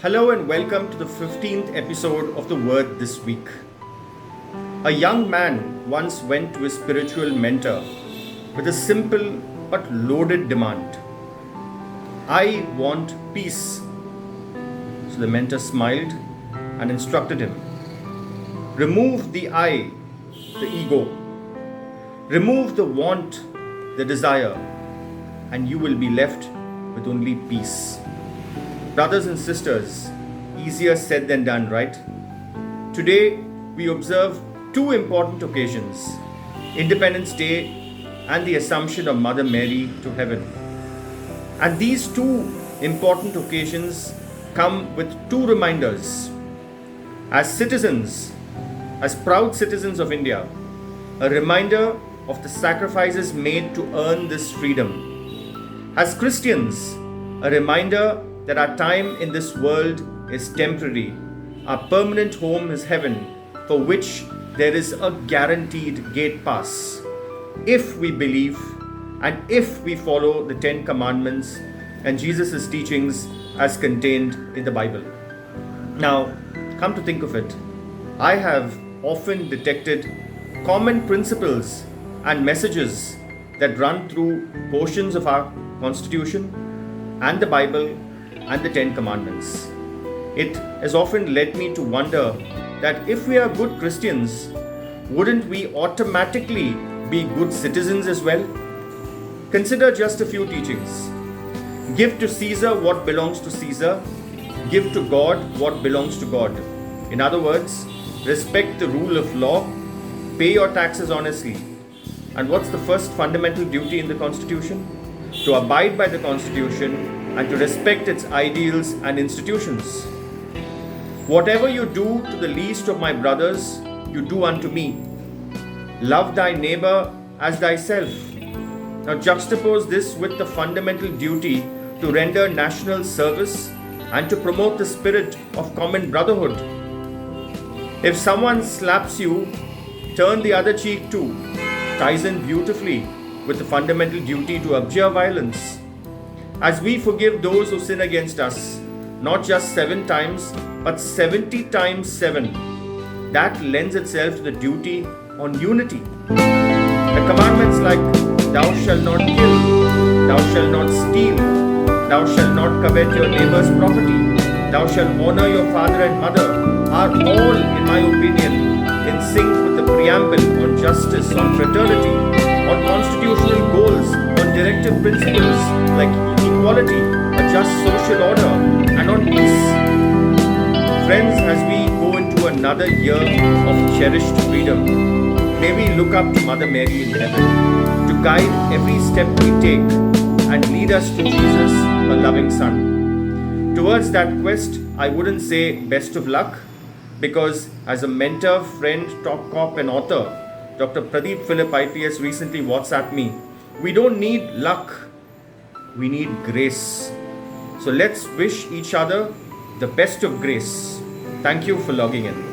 Hello and welcome to the 15th episode of The Word This Week. A young man once went to his spiritual mentor with a simple but loaded demand. I want peace. So the mentor smiled and instructed him. Remove the I, the ego. Remove the want, the desire, and you will be left with only peace. Brothers and sisters, easier said than done, right? Today, we observe two important occasions, Independence Day and the Assumption of Mother Mary to heaven. And these two important occasions come with two reminders. As citizens, as proud citizens of India, a reminder of the sacrifices made to earn this freedom. As Christians, a reminder that our time in this world is temporary. Our permanent home is heaven, for which there is a guaranteed gate pass. If we believe and if we follow the 10 Commandments and Jesus' teachings as contained in the Bible. Now, come to think of it, I have often detected common principles and messages that run through portions of our Constitution and the Bible and the 10 Commandments. It has often led me to wonder that if we are good Christians, wouldn't we automatically be good citizens as well? Consider just a few teachings. Give to Caesar what belongs to Caesar. Give to God what belongs to God. In other words, respect the rule of law. Pay your taxes honestly. And what's the first fundamental duty in the Constitution? To abide by the Constitution and to respect its ideals and institutions. Whatever you do to the least of my brothers, you do unto me. Love thy neighbor as thyself. Now juxtapose this with the fundamental duty to render national service and to promote the spirit of common brotherhood. If someone slaps you, turn the other cheek too. Ties in beautifully with the fundamental duty to abjure violence. As we forgive those who sin against us, not just 7 times, but 70 times 7, that lends itself to the duty on unity. The commandments like, thou shalt not kill, thou shalt not steal, thou shalt not covet your neighbor's property, thou shalt honor your father and mother, are all, in my opinion, in sync with the preamble on justice, on fraternity, on constitutional goals, on directive principles like equality, a just social order, and on peace. Friends, as we go into another year of cherished freedom, may we look up to Mother Mary in heaven to guide every step we take and lead us to Jesus, her loving Son. Towards that quest, I wouldn't say best of luck, because as a mentor, friend, talk cop, and author, Dr. Pradeep Philip IPS recently WhatsApped me. We don't need luck, we need grace. So let's wish each other the best of grace. Thank you for logging in.